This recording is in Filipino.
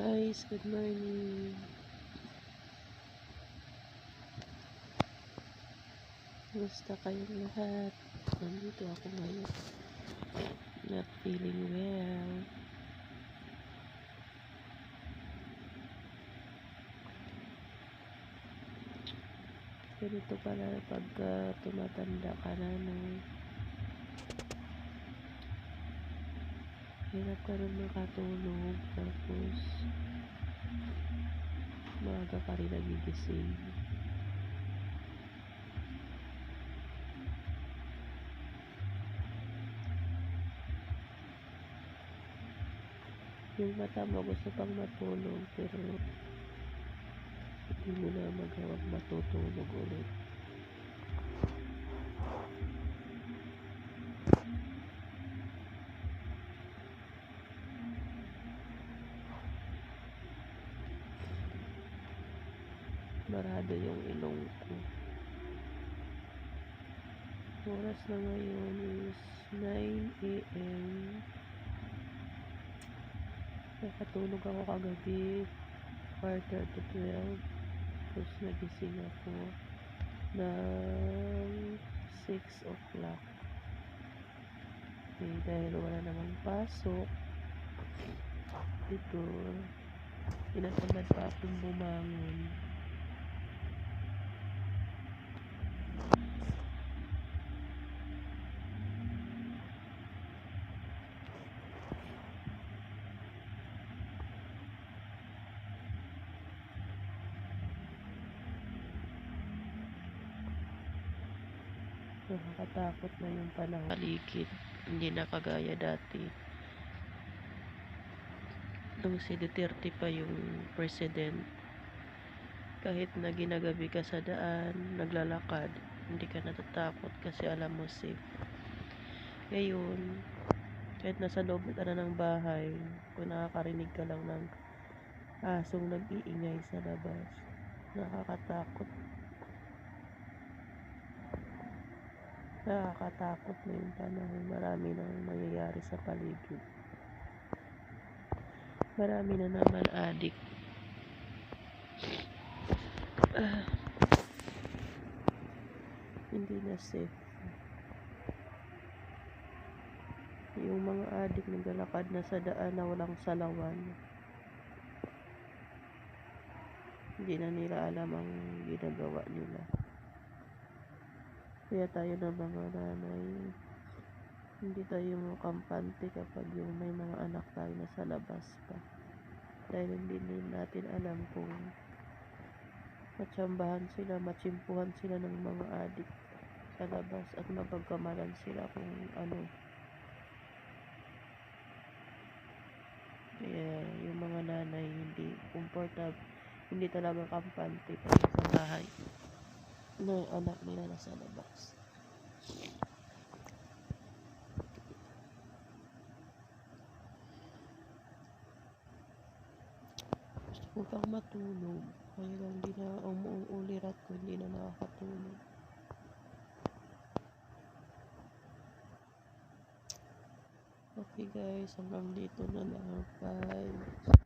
Guys, good morning. Kumusta kayong lahat? Nandito ako ngayon. Not feeling well. Ganito pala pag tumatanda ka na, no? Hirap ka rin makatulog. Tapos maaga ka rin nagigising. Yung mata mo gusto pang matulog, pero hindi mo na magawang matutulog ulit. Barado yung ilong ko. Oras na ngayon is 9 AM. Nakatulog ako kagabi 11:45. Tapos nagising ako ng 6 o'clock. Okay, dahil wala namang pasok dito, tinatamad pa akong bumangon. Nakakatakot na yung panahon paligid. Hindi na kagaya dati. Nung si Duterte pa yung president, kahit na ginagabi ka sa daan, naglalakad, hindi ka natatakot kasi alam mo safe. Ngayon, kahit nasa loob ka na ng bahay, kung nakakarinig ka lang ng asong nag-iingay sa labas, nakakatakot. Nakakatakot na yung panahon. Marami nang nangyayari sa paligid. Marami na naman adik. Hindi na safe. Yung mga adik naglalakad na sa daan na walang salawan. Hindi na nila alam ang ginagawa nila. Kaya tayo ng mga nanay, hindi tayo makampante kapag yung may mga anak tayo na sa labas pa. Dahil hindi din natin alam kung matsambahan sila, matsimpuhan sila ng mga adik sa labas at mapagkamalan sila kung ano. Kaya yung mga nanay hindi comfortable, hindi talaga kampante pa sa bahay na anak nila nasa labas. Gusto ko pang matulog, kaya lang di na umuulirat ko, hindi na nakakatulog. Okay guys, hanggang dito na lang. Bye.